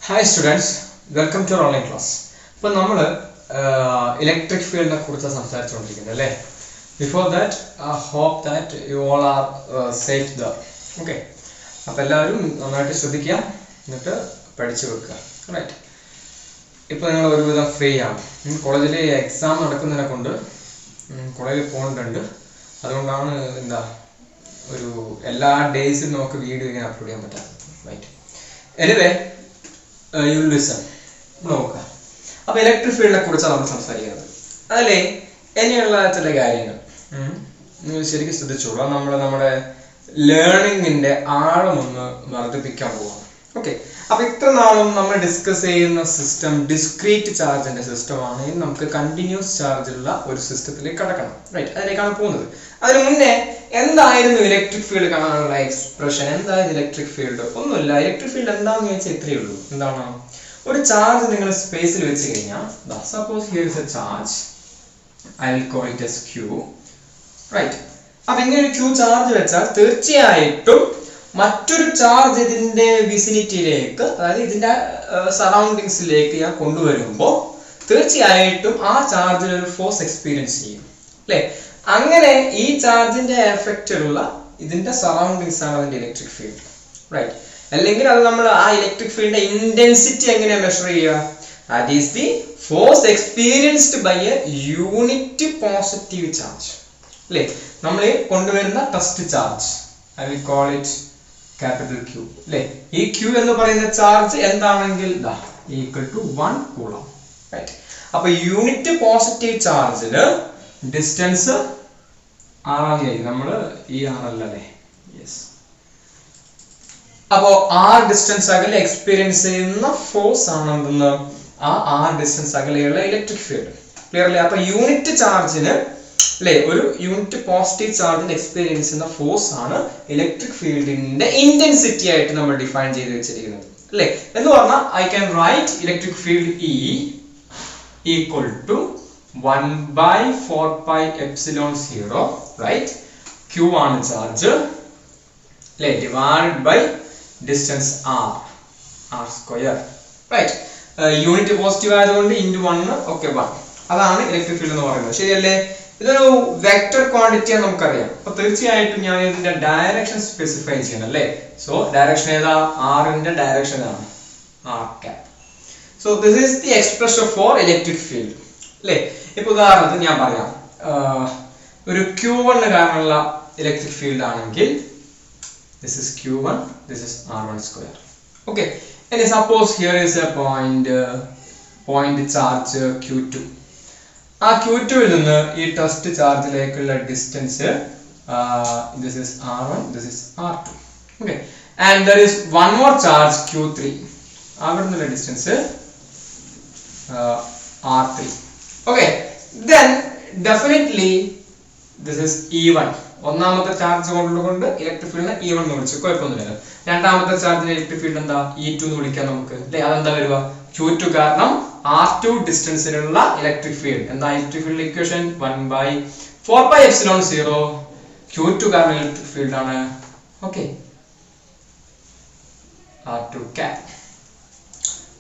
Hi students, welcome to our online class. Now, we will electric field. Before that, I hope that you all are safe there. Okay. Now, we will study right. Now, we will free. College exam days video upload. Right. Anyway, you will listen. No. Now, electric field is learning in the okay. Now, we discuss the system, discrete charge in the system, continuous charge in the system. Right? Electric field expression electric field. Electric field is charge in space. Suppose here is a charge. I will call it as Q. Right. Now, Q charge is a charge in the vicinity, surroundings. Charge force experience. Angane each charge in the effect in the surroundings of the electric field. Right. Electric field intensity measure. That is the force experienced by a unit positive charge. We will test charge. I will call it capital Q. This Q is charge equal to 1 coulomb. Right. Now, unit positive charge distance R. Yes. Now, R distance experience force R distance electric field. Clearly, unit charge unit positive charge experience force electric field in the intensity define. I can write electric field E equal to 1 by 4 pi epsilon 0, right? Q on charge divided by distance R square, right? Unit positive into 1, okay, 1. That is electric field. This is a vector quantity. So, the direction specify. So, direction is R in the direction R cap. So, this is the expression for electric field. Now, Q1 electric field. This is Q1, this is R1 square. Okay. And suppose here is a point charge Q2. Q2 is the test charge distance. This is R1, this is R2. Okay. And there is one more charge Q3. The distance R3. Okay. Then definitely this is E1. One charge electric field E1 charge electric field E2 Q2 R2 distance electric field. And the electric field equation 1 by 4 pi epsilon 0 Q2 electric field. Okay. R2 cap.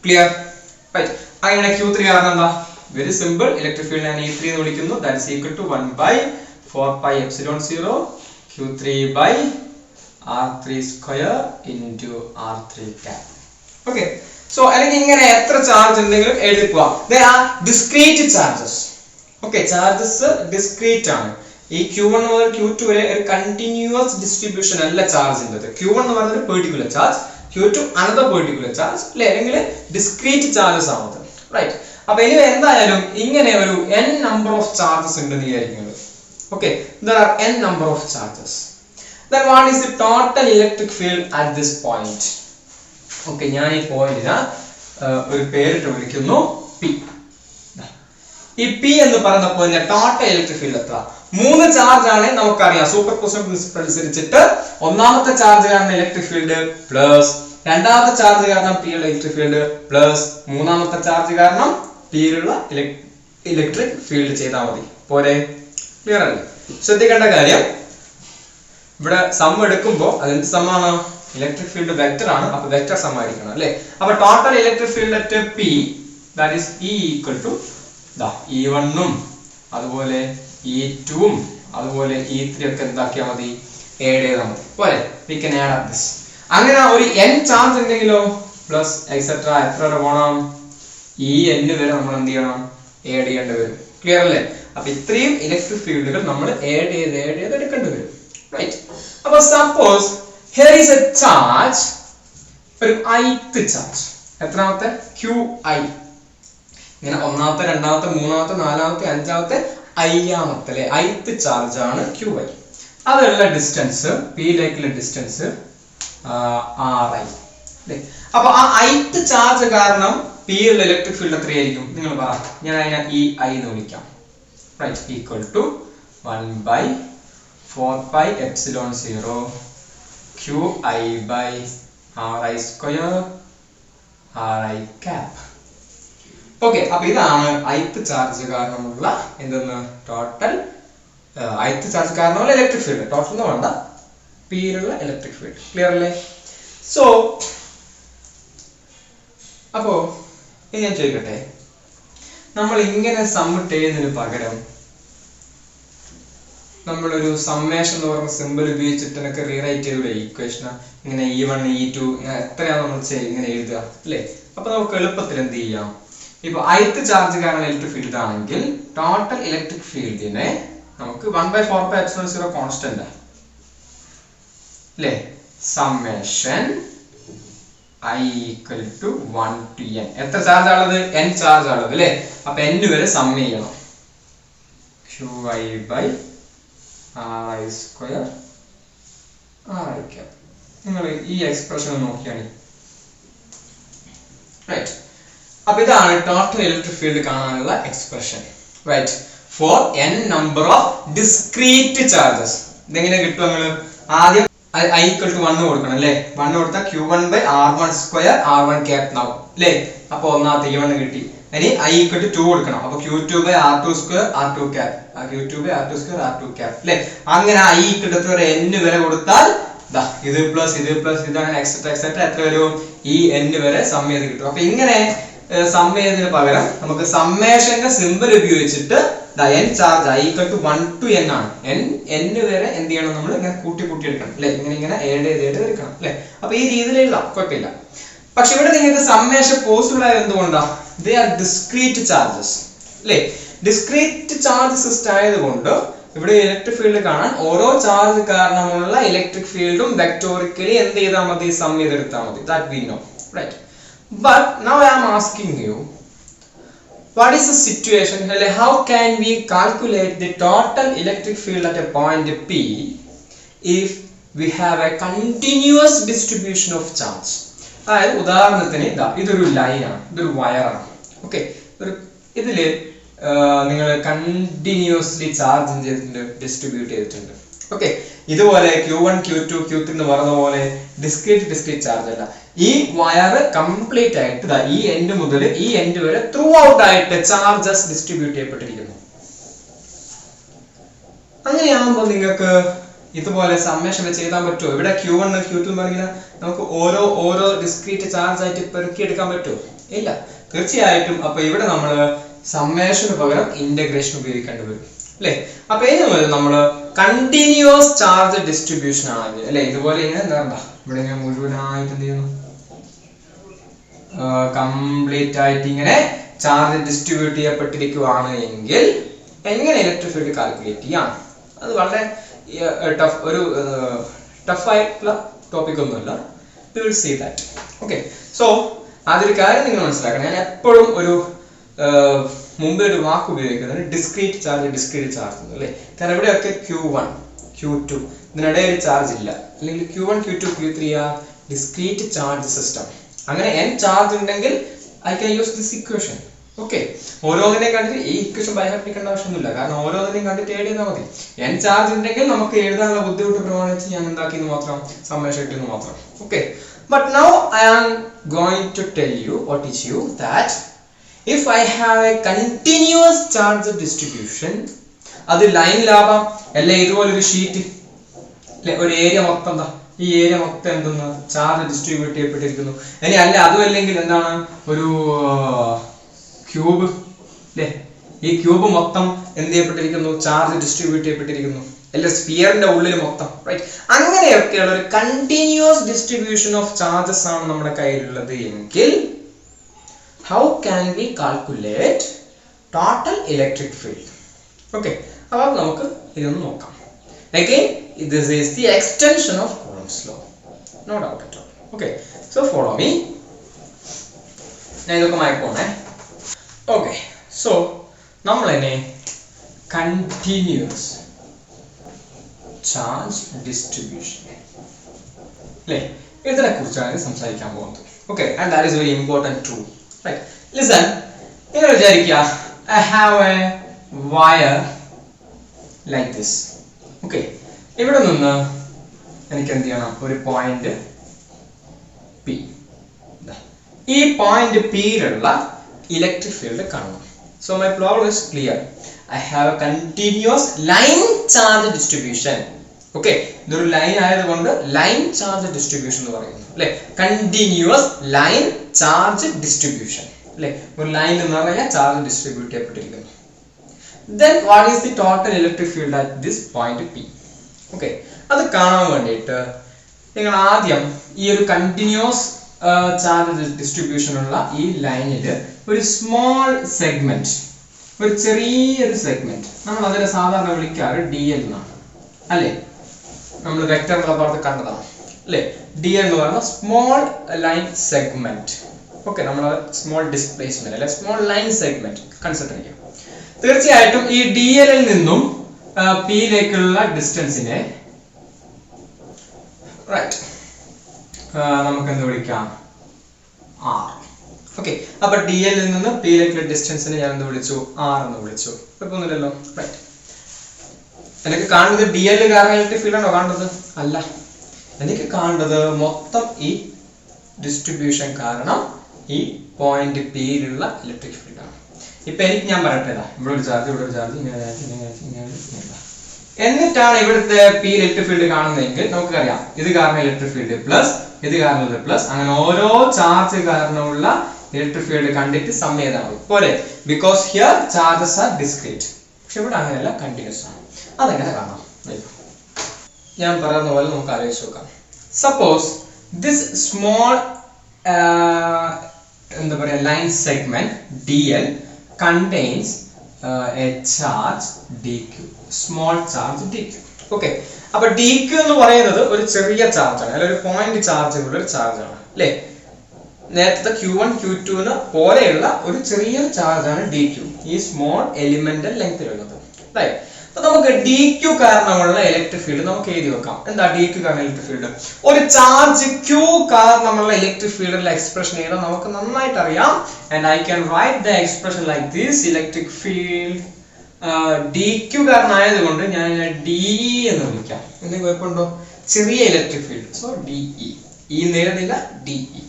Clear? Right. Q3 very simple. Electric field and E3 that is equal to 1 by 4 pi epsilon 0 Q3 by R3 square into R3 cap. Okay. So, charge there are discrete charges. Okay, charges discrete. Q1 over Q2 a continuous distribution charge. Q1 is a particular charge, Q2 another particular charge. Discrete charges. Right. Now, n number of charges in the okay, there are n number of charges. Then what is the total electric field at this point? Okay, this point is P. This P is the total electric field. 3 charge are superposition principle. One charge electric field plus 2 charge P electric field plus 3 charge P electric field. Clear? So, the sum sum electric field vector ആണ്, അപ്പൊ vector sum ആയിരിക്കണം അല്ലേ. അപ്പൊ total electric field at P that is E equal to E1 ഉം അതുപോലെ E2 ഉം അതുപോലെ E3 ഒക്കെ എന്താക്കിയാൽ മതി, ആഡ് ചെയ്താൽ മതി പോലെ. We can add up this. അങ്ങനെ ഒരു n ചാർജ് ഉണ്ടെങ്കിലോ പ്ലസ് എക്സെട്ര എത്ര വരെ പോകണം, En വരെ നമ്മൾ എന്ത് ചെയ്യണം, ആഡ് ചെയ്യേണ്ടി വരും. ക്ലിയർ അല്ലേ? അപ്പൊ ഇത്രയും ഇലക്ട്രിക് ഫീൽഡുകൾ നമ്മൾ ആഡ് ചെയ്ത് എടുക്കേണ്ടി വരും. റൈറ്റ്. അപ്പൊ suppose here is A charge, ഒരു ith ചാർജ്. എത്രാമത്തെ? Qi. ഇങ്ങനെ ഒന്നാമത്തെ, രണ്ടാമത്തെ, മൂന്നാമത്തെ, നാലാമത്തെ, അഞ്ചാമത്തെ, അയ്യാമത്തെ അല്ലെ ith ചാർജ് ആണ് Qi. അതുള്ള ഡിസ്റ്റൻസ് പിയിലേക്കുള്ള ഡിസ്റ്റൻസ് Ri. അപ്പൊ ആ ith ചാർജ് കാരണം പിയിലുള്ള ഇലക്ട്രിക് ഫീൽഡ് എത്രയായിരിക്കും നിങ്ങൾ പറ. ഞാൻ അതിനെ Ei എന്ന് വിളിക്കാം. Right. Equal to 1/4πε0 Qi/Ri square Ri cap. Okay. അപ്പൊ ഇതാണ് ith ചാർജ് കാരണമുള്ള എന്തെന്ന് ടോട്ടൽ ith ചാർജ് കാരണമുള്ള ഇലക്ട്രിക് ഫീൽഡ്. ടോട്ടൽ എന്ന് വേണ്ട, പിയിലുള്ള ഇലക്ട്രിക് ഫീൽഡ്. ക്ലിയർ അല്ലേ? സോ അപ്പോ ഇനി ഞാൻ ചോദിക്കട്ടെ, നമ്മൾ ഇങ്ങനെ സമ്മിട്ട് ചെയ്യുന്നതിന് പകരം നമ്മളൊരു സമ്മേഷൻ എന്ന് പറഞ്ഞ സിമ്പിൾ ഉപയോഗിച്ചിട്ട് എനിക്ക് റീറൈറ്റ് ചെയ്തൂടെ ഇക്വേഷൻ? ഇങ്ങനെ E1 E2 ഇങ്ങനെ എത്രയാണ് നമ്മൾ ഇങ്ങനെ എഴുതുക അല്ലേ? അപ്പൊ നമുക്ക് എളുപ്പത്തിൽ എന്ത് ചെയ്യാം, ഇപ്പൊ ith ചാർജ് കാരണം ഇലക്ട്രിക് ഫീൽഡ് ആണെങ്കിൽ ടോട്ടൽ ഇലക്ട്രിക് ഫീൽഡിനെ നമുക്ക് 1/4πε0 കോൺസ്റ്റന്റ് അല്ലേ, summation I equal to 1 to n. എത്ര ചാർജ് ആണുള്ളത്? n ചാർജ് ആണുള്ളത് അല്ലേ? അപ്പൊ n വരെ സം ചെയ്യണം. Qi/Ri square Ri cap. നിങ്ങൾ ഈ എക്സ്പ്രഷൻ നോക്കിയാണ്. റൈറ്റ്. അപ്പൊ ഇതാണ് ടോട്ടൽ ഇലക്ട്രിക് ഫീൽഡ് കാണാനുള്ള expression. Right. For n number of discrete charges. ഇതെങ്ങനെ കിട്ടും? നിങ്ങൾ ആദ്യം I equal to 1 കൊടുക്കണം അല്ലേ? 1 കൊടുത്താൽ Q1/R1 സ്ക്വയർ R1 cap നാവും അല്ലേ? അപ്പൊ ഒന്നാമത്തെ E1 കിട്ടി. ഇനി I equal to 2 കൊടുക്കണം. അപ്പൊ Q2/R2 square R2 cap. Q2/R2 square R2 cap അല്ലേ? അങ്ങനെ I equal to n വരെ കൊടുത്താൽ ഇത് പ്ലസ് ഇതാണ് എക്സെട്ര എത്ര വരും? ഈ n വരെ സം ചെയ്ത് കിട്ടും. അപ്പൊ ഇങ്ങനെ സം ചെയ്തതിന് പകരം നമുക്ക് സമ്മേഷന്റെ സിമ്പിൾ ഉപയോഗിച്ചിട്ട് n charge I equal to 1 to n ആണ്. n വരെ എന്ത് ചെയ്യണം, നമ്മൾ ഇങ്ങനെ കൂട്ടി എടുക്കണം അല്ലെ? ഇങ്ങനെ ആഡ് ചെയ്ത് എടുക്കണം അല്ലെ? അപ്പൊ ഈ രീതിയിൽ എഴുതാം, കുഴപ്പമില്ല. പക്ഷെ ഇവിടെ നിങ്ങൾക്ക് സമ്മേഷൻ പോസിബിൾ ആയത് എന്തുകൊണ്ടാ? ദേ ആർ ഡിസ്ക്രീറ്റ് ചാർജസ് അല്ലെ? ഡിസ്ക്രീറ്റ് ചാർജ് സിസ്റ്റം ആയതുകൊണ്ട് ഇവിടെ ഇലക്ട്രിക് ഫീൽഡ് കാണാൻ ഓരോ ചാർജ് കാരണമുള്ള ഇലക്ട്രിക് ഫീൽഡും വെക്ടോറിക്കലി എന്ത് ചെയ്താൽ മതി, സം ചെയ്തെടുത്താൽ മതി. That we know, right? But now I am asking you, what is the situation? How can we calculate the total electric field at a point P if we have a continuous distribution of charge? അതായത് ഉദാഹരണത്തിന് ഇതൊരു ലൈനാണ്, ഇതൊരു വയറാണ്. Okay, ഇതില് നിങ്ങൾ continuously charge ചെയ്തിട്ടുണ്ട്, distribute ചെയ്തിട്ടുണ്ട്. Okay, ഇതുപോലെ Q1 Q2 Q3 എന്ന് പറഞ്ഞ പോലെ ഡിസ്ക്രീറ്റ് ചാർജ് അല്ല. ഈ വയർ കംപ്ലീറ്റ് ആയിട്ട് ഈ എൻഡ് മുതൽ ഈ എൻഡ് വരെ ത്രൂ ഔട്ട് ആയിട്ട് ചാർജസ് ഡിസ്ട്രിബ്യൂട്ട് ചെയ്യപ്പെട്ടിരിക്കുന്നു. അങ്ങനെയാകുമ്പോൾ നിങ്ങൾക്ക് ഇതുപോലെ സമ്മേഷൻ വെച്ച് എഴുതാൻ പറ്റുമോ? ഇവിടെ Q1 Q2 എന്ന് പറഞ്ഞാൽ നമുക്ക് ഓരോ ഡിസ്ക്രീറ്റ് ചാർജ് ആയിട്ട് പെറുക്കി എടുക്കാൻ പറ്റുമോ? ഇല്ല, തീർച്ചയായിട്ടും. അപ്പൊ ഇവിടെ നമ്മൾ സമ്മേഷന് പകരം ഇന്റഗ്രേഷൻ ഉപയോഗിക്കേണ്ടി വരും അല്ലെ? അപ്പൊ ഇനി മുതൽ നമ്മൾ കണ്ടിന്യൂസ് ചാർജ് ഡിസ്ട്രിബ്യൂഷൻ ആണെങ്കിൽ അല്ലെ, ഇതുപോലെ ഇങ്ങനെ എന്താ ഇവിടെ ഇങ്ങനെ മുഴുവനായിട്ട് എന്ത് ചെയ്യുന്നു, കംപ്ലീറ്റ് ആയിട്ട് ഇങ്ങനെ ചാർജ് ഡിസ്ട്രിബ്യൂട്ട് ചെയ്യപ്പെട്ടിരിക്കുകയാണ് എങ്കിൽ എങ്ങനെ ഇലക്ട്രിക് ഫീൽഡ് കാൽക്കുലേറ്റ് ചെയ്യാം? അത് വളരെ ടഫ് ആയിട്ടുള്ള ടോപ്പിക് ഒന്നുമല്ല. We will see that. Okay, so അതൊരു കാര്യം നിങ്ങൾ മനസ്സിലാക്കണം. ഞാൻ എപ്പോഴും മുമ്പേ ഒരു വാക്ക് ഉപയോഗിക്കുന്നത് ഡിസ്ക്രീറ്റ് ചാർജ് അല്ലേ? കാരണം ഇവിടെയൊക്കെ Q1 Q2 ഇതിനിടയിൽ ചാർജ് ഇല്ല, അല്ലെങ്കിൽ Q1 Q2 Q3 ആ ഡിസ്ക്രീറ്റ് ചാർജ് സിസ്റ്റം. അങ്ങനെ n ചാർജ് ഉണ്ടെങ്കിൽ I can use this equation. Okay, ഓരോന്നിനെയും കണ്ടിട്ട് ഈ ഇക്വേഷൻ ബൈഹാർട്ടിക്കേണ്ട ആവശ്യമൊന്നുമില്ല, കാരണം ഓരോന്നിനെയും കണ്ടിട്ട് എഴുതി ചെയ്താൽ മതി. n ചാർജ് ഉണ്ടെങ്കിൽ നമുക്ക് എഴുതാനുള്ള ബുദ്ധിമുട്ട് പ്രമാണിച്ച് ഞാൻ എന്താക്കിയെന്ന് മാത്രം, സമ്മേഷൻ ഇട്ടെന്ന് മാത്രം. Okay, but now I am going to tell you that if I have a continuous charge distribution, അത് ലൈനിലാവാം, അല്ലെ ഇതുപോലൊരു ഷീറ്റ് അല്ലെ, ഒരു ഏരിയ മൊത്തം ഈ ഏരിയ മൊത്തം എന്തെന്ന് ചാർജ് ഡിസ്ട്രിബ്യൂട്ട് ചെയ്യപ്പെട്ടിരിക്കുന്നു. ഇനി അല്ല അതുമല്ലെങ്കിൽ എന്താണ് ഒരു ക്യൂബ് അല്ലേ, ഈ ക്യൂബ് മൊത്തം എന്ത് ചെയ്യപ്പെട്ടിരിക്കുന്നു, ചാർജ് ഡിസ്ട്രിബ്യൂട്ട് ചെയ്യപ്പെട്ടിരിക്കുന്നു അല്ലെ, സ്പിയറിന്റെ ഉള്ളിൽ മൊത്തം, റൈറ്റ്. അങ്ങനെയൊക്കെയുള്ള ഒരു കണ്ടിന്യൂസ് ഡിസ്ട്രിബ്യൂഷൻ ഓഫ് ചാർജസ് ആണ് നമ്മുടെ കയ്യിലുള്ളത് എങ്കിൽ how can we calculate total electric field? Okay, അപ്പോൾ നമുക്ക് ഇതൊന്ന് നോക്കാം. Again, this is the extension of Coulomb's law, no doubt at all. Okay, so follow me. ഞാൻ ഇതൊക്കെ മായ്ക്കോണേ. Okay, so നമ്മൾ തന്നെ continuous charge distribution അല്ലേ, ഇതിനെ കുറിച്ചാണ് സംസാരിക്കാൻ പോകുന്നത്. Okay, and that is very important too. Right, listen, നിങ്ങൾ വിചാരിക്കുക I have a wire like this. Okay, ഇവിടെ നിന്ന് എനിക്ക് എന്ത് ചെയ്യണം, ഒരു പോയിന്റ് P, ഈ പോയിന്റ് Pയിലുള്ള ഇലക്ട്രിക് ഫീൽഡ് കാണണം. So my problem is clear. I have a continuous line charge distribution. Okay, ഇതൊരു ലൈൻ ആയതുകൊണ്ട് ലൈൻ ചാർജ് ഡിസ്ട്രിബ്യൂഷൻ എന്ന് പറയുന്നു അല്ലെ, കണ്ടിന്യൂസ് ലൈൻ ചാർജ് ഡിസ്ട്രിബ്യൂഷൻ അല്ലെ, ഒരു ലൈൻ എന്ന് പറഞ്ഞാൽ ചാർജ് ഡിസ്ട്രിബ്യൂട്ട് ചെയ്യപ്പെട്ടിരിക്കുന്നു. Then what is the total electric field at this point P? Okay, അത് കാണാൻ വേണ്ടിയിട്ട് നിങ്ങൾ ആദ്യം ഈ ഒരു കണ്ടിന്യൂസ് ചാർജ് ഡിസ്ട്രിബ്യൂഷൻ ഉള്ള ഈ ലൈനിൽ ഒരു സ്മോൾ സെഗ്മെന്റ്, ഒരു ചെറിയൊരു സെഗ്മെന്റ്, നമ്മൾ അതിനെ സാധാരണ വിളിക്കാറ് DL എന്നാണ് അല്ലേ, നമ്മൾ വെക്ടറിനുള്ള ഭാഗത്ത് കണ്ടതാണ് അല്ലേ. DL എന്ന് പറയുന്ന സ്മോൾ ലൈൻ സെഗ്മെന്റ്. ഓക്കെ, നമ്മൾ സ്മോൾ ഡിസ്പ്ലേസ്മെന്റ് അല്ലെ സ്മോൾ ലൈൻ സെഗ്മെന്റ് കൺസിഡർ ചെയ്യാം. തീർച്ചയായിട്ടും ഈ DL ൽ നിന്നും Pയിലേക്കുള്ള ഡിസ്റ്റൻസിനെ റൈറ്റ് നമുക്ക് എന്ത് വിളിക്കാം, R. ഓക്കെ, അപ്പൊ DL ൽ നിന്ന് Pയിലേക്കുള്ള ഡിസ്റ്റൻസിനെ ഞാൻ എന്ത് വിളിച്ചു, R എന്ന് വിളിച്ചു. കുഴപ്പമൊന്നുമില്ലല്ലോ, റൈറ്റ്. എനിക്ക് കാണുന്നത് DL കാരണം ഇലക്ട്രിക് ഫീൽഡ് ആണോ കാണുന്നത്? അല്ല, എനിക്ക് കാണുന്നത് മൊത്തം ഈ ഡിസ്ട്രിബ്യൂഷൻ കാരണം ഈ പോയിന്റ് Pയിലുള്ള ഇലക്ട്രിക് ഫീൽഡ് ആണ്. ഇപ്പൊ എനിക്ക് ഞാൻ പറയട്ടെ, ഇവിടെ ഒരു ചാർജ്, ഇവിടെ ഒരു ചാർജ്, എന്നിട്ടാണ് ഇവിടുത്തെ P ഇലക്ട്രിക് ഫീൽഡ് കാണുന്നതെങ്കിൽ നമുക്കറിയാം ഇത് കാരണം ഇലക്ട്രിക് ഫീൽഡ് പ്ലസ്, ഇത് കാരണം ഇത് പ്ലസ്, അങ്ങനെ ഓരോ ചാർജ് കാരണമുള്ള ഇലക്ട്രിക് ഫീൽഡ് കണ്ടിട്ട് സം ചെയ്താണ് പോലെ. Because here charges are discrete. പക്ഷെ ഇവിടെ അങ്ങനെയല്ല, കണ്ടിന്യൂസ് ആണ്. അതെങ്ങനെ കാണാം, ഞാൻ പറയുന്ന പോലെ നമുക്ക് ആലോചിച്ച് നോക്കാം. സപ്പോസ് ദിസ് സ്മോൾ എന്താ പറയാ line segment DL contains A charge DQ, small charge DQ. Okay, അപ്പൊ DQ എന്ന് പറയുന്നത് ഒരു ചെറിയ ചാർജ് ആണ്, അല്ലെങ്കിൽ ഒരു പോയിന്റ് ചാർജ് ഉള്ള ഒരു ചാർജ് ആണ് അല്ലെ. നേരത്തെ Q1 Q2 പോലെയുള്ള ഒരു ചെറിയ ചാർജ് ആണ് DQ, ഈ സ്മോൾ എലിമെന്റൽ ലെങ്തിലുള്ളത്. റൈറ്റ്, അപ്പൊ നമുക്ക് DQ കാരണമുള്ള ഇലക്ട്രിക് ഫീൽഡ് നമുക്ക് എഴുതി വെക്കാം. എന്താ DQ കാരണം ഇലക്ട്രിക് ഫീൽഡ്? ഒരു ചാർജ് Q കാരണമുള്ള ഇലക്ട്രിക് ഫീൽഡിലുള്ള എക്സ്പ്രഷൻ എഴുതാൻ നമുക്ക് നന്നായിട്ട് അറിയാം. And I can write the expression like this: electric field DQ കാരണമായതുകൊണ്ട് ഞാൻ DE എന്ന് വിളിക്കാം. എന്തെങ്കിലും കുഴപ്പമുണ്ടോ? ചെറിയ electric field, so DE. E നേരിടുന്നില്ല, DE.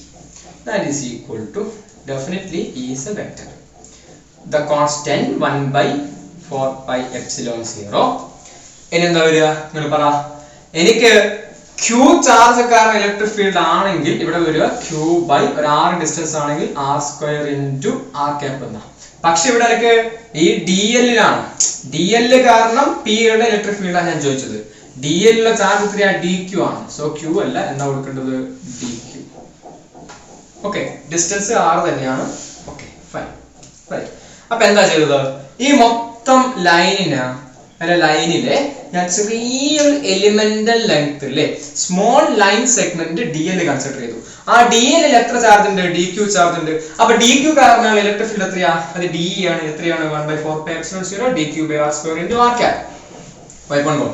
That is equal to, definitely E is a vector. The constant 1/4πε0. ഇനി എന്താ വരിക, നിങ്ങൾ പറ. എനിക്ക് Q ചാർജ് കാരണം ഇലക്ട്രിക് ഫീൽഡ് ആണെങ്കിൽ ഇവിടെ വരിക Q ബൈ ഒരു R ഡിസ്റ്റൻസ് ആണെങ്കിൽ R² ഇൻറ്റു R ക്യാപ് എന്നാ. പക്ഷെ ഇവിടെ എനിക്ക് ഈ DL ലാണ്, DL കാരണം P യുടെ ഇലക്ട്രിക് ഫീൽഡാണ് ഞാൻ ചോദിച്ചത്. DL ലെ ചാർജ് എത്രയാ, DQ ആണ്. സോ Q അല്ല, എന്താ കൊടുക്കേണ്ടത്, DQ. ഓക്കെ, ഡിസ്റ്റൻസ് R തന്നെയാണ്. Okay, fine, right. അപ്പൊ എന്താ ചെയ്തത്, ഈ മൊത്തം ലൈനിലെ ഞാൻ ചെറിയൊരു എലിമെന്റൽ ലെങ്ത് അല്ലേ, small line segment DL consider ചെയ്തു. ആ DL ൽ എത്ര ചാർജ് ഉണ്ട്, DQ ചാർജ് ഉണ്ട്. അപ്പൊ DQ കാരണം ഇലക്ട്രിക് ഫീൽഡ് എത്രയാ, അത് DE ആണ്. എത്രയാണ്, 1/4πε0 DQ/R² ഇൻറ്റു R ക്യാപ്. വൈപ്പുണ്ടോ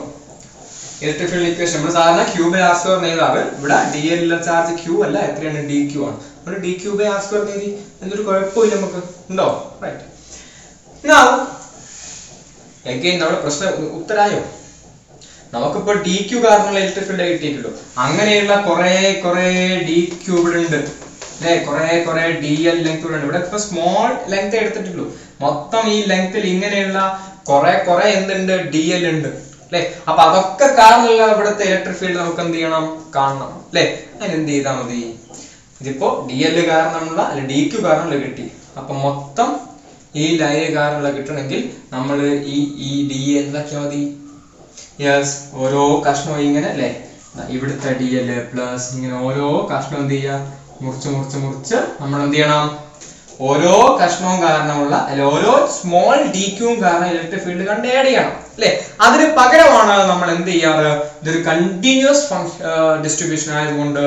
ഇലക്ട്രിക് ഫീൽഡ് ഇക്വേഷൻ? നമ്മൾ സാധാരണ Q/R² എഴുതാറ്. ഇവിടെ DL ലെ ചാർജ് Q അല്ല, എത്രയാണ്, DQ ആണ്. അതുകൊണ്ട് DQ/R² എഴുതി, എന്തൊരു കുഴപ്പമില്ല നമുക്ക്, ഉണ്ടോ? റൈറ്റ്. Now again നമ്മുടെ പ്രശ്നം ഉത്തരായോ? നമുക്കിപ്പോ DQ കാരണമുള്ള ഇലക്ട്രിക് ഫീൽഡ് കിട്ടിയിട്ടുള്ളൂ. അങ്ങനെയുള്ള കുറെ DQ ഇവിടെ ഉണ്ട് അല്ലെ, കുറെ DL ലെങ്ത് ഇവിടെ ഉണ്ട്. ഇവിടെ ഇപ്പൊ സ്മോൾ ലെങ്ത് എടുത്തിട്ടുള്ളൂ. മൊത്തം ഈ ലെങ്ത്തിൽ ഇങ്ങനെയുള്ള കുറെ എന്തുണ്ട്, DL ഉണ്ട്. അല്ലെ. അപ്പൊ അതൊക്കെ കാരണമുള്ള ഇവിടുത്തെ ഇലക്ട്രിക് ഫീൽഡ് നമുക്ക് എന്ത് ചെയ്യണം, കാണണം അല്ലെ. അതിന് എന്ത് ചെയ്താൽ മതി, ഇതിപ്പോ DL കാരണമുള്ള അല്ലെ DQ കാരണമുള്ള കിട്ടി. അപ്പൊ മൊത്തം ഈ ലൈന് കാരണമുള്ള കിട്ടണമെങ്കിൽ നമ്മൾ ഈ DA എന്താക്കിയാൽ മതി, യെസ് ഓരോ കഷ്ണവും ഇങ്ങനെ അല്ലെ, ഇവിടുത്തെ DL പ്ലസ് ഇങ്ങനെ ഓരോ കഷ്ണം എന്ത് ചെയ്യുക, മുറിച്ച് നമ്മൾ എന്ത് ചെയ്യണം, ഓരോ കഷ്ണവും കാരണമുള്ള അല്ലെ ഓരോ സ്മോൾ DQവും കാരണം ഇലക്ട്രിക് ഫീൽഡ് കണ്ട് ആഡ് ചെയ്യണം അല്ലെ. അതിന് പകരമാണ് നമ്മൾ എന്ത് ചെയ്യാറ്, ഇതൊരു കണ്ടിന്യൂസ് ഡിസ്ട്രിബ്യൂഷൻ ആയതുകൊണ്ട്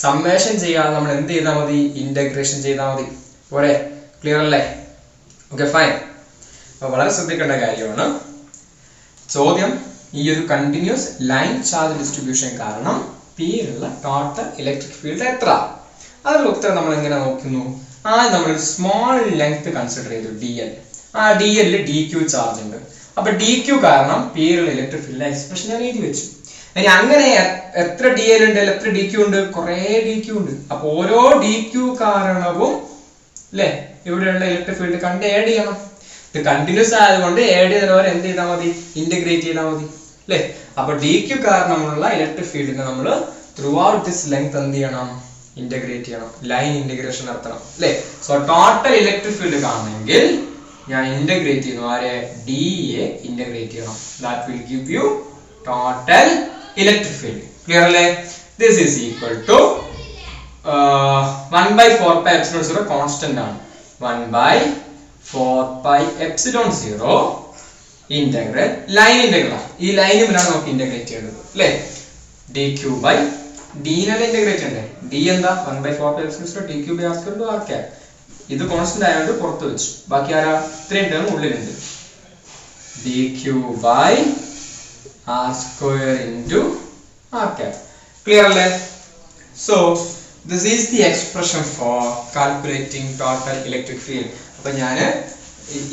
സമ്മേഷൻ ചെയ്യാതെ നമ്മൾ എന്ത് ചെയ്താൽ മതി, ഇന്റഗ്രേഷൻ ചെയ്താൽ മതി. പോരെ, ക്ലിയർ അല്ലേ? Okay fine. അപ്പൊ വളരെ ശ്രദ്ധിക്കേണ്ട കാര്യമാണ് ചോദ്യം. ഈ ഒരു കണ്ടിന്യൂസ് ലൈൻ ചാർജ് ഡിസ്ട്രിബ്യൂഷൻ കാരണം പിയിലുള്ള ടോട്ടൽ ഇലക്ട്രിക് ഫീൽഡ് എത്ര? അതിനുള്ള ഉത്തരം നമ്മൾ എങ്ങനെ നോക്കുന്നു, നമ്മൾ സ്മോൾ ലെങ്ത് കൺസിഡർ ചെയ്തു DL. DL DQ ചാർജ് ഉണ്ട്. അപ്പൊ DQ കാരണം പിയിലുള്ള ഇലക്ട്രിക് ഫീൽഡ് എക്സ്പ്രഷൻ ഞാൻ എഴുതി വെച്ചു. ഇനി അങ്ങനെ എത്ര DL ഉണ്ട്, എത്ര DQ ഉണ്ട്, കുറെ DQ ഉണ്ട്. അപ്പൊ ഓരോ DQ കാരണവും അല്ലെ ഇവിടെയുള്ള ഇലക്ട്രിക് ഫീൽഡ് കണ്ട് ആഡ് ചെയ്യണം. ഇത് കണ്ടിന്യൂസ് ആയതുകൊണ്ട് ആഡ് ചെയ്തവരെ എന്ത് ചെയ്താൽ മതി, ഇന്റഗ്രേറ്റ് ചെയ്താൽ മതി അല്ലെ. അപ്പൊ DQ കാരണമുള്ള ഇലക്ട്രിക് ഫീൽഡിനെ നമ്മൾ ത്രൂ ഔട്ട് ദിസ് ലെങ്ത് എന്ത് ചെയ്യണം, ഇന്റഗ്രേറ്റ് ചെയ്യണം, ലൈൻ ഇന്റഗ്രേഷൻ നടത്തണം അല്ലെ. സോ ടോട്ടൽ ഇലക്ട്രിക് ഫീൽഡ് കാണണമെങ്കിൽ ഞാൻ ഇന്റഗ്രേറ്റ് ചെയ്യുന്നു, ആരെ, DA ഇന്റഗ്രേറ്റ് ചെയ്യണം. That will give you total electric field. Clear അല്ലേ? This is equal to 1/4 pi epsilon 0 constant ആണ്. 1/4 pi epsilon 0 integral line integral. ഈ ലൈനിലാണ് നമുക്ക് ഇന്റഗ്രേറ്റ് ചെയ്യേണ്ടത് അല്ലെ. DQ by D നെ ഇന്റഗ്രേറ്റ് ചെയ്യണ്ടേ. D എന്താ, 1/4 pi epsilon 0 DQ by r square into r cap. ഇത് കോൺസ്റ്റന്റ് ആയതുകൊണ്ട് പുറത്ത് വെച്ചു. ബാക്കി ആരാ, ഇത്രയും ടേം ഉള്ളിലുണ്ട്. DQ by r square into r cap. Clear അല്ലേ? So this is the expression for calculating total electric field. അപ്പൊ ഞാൻ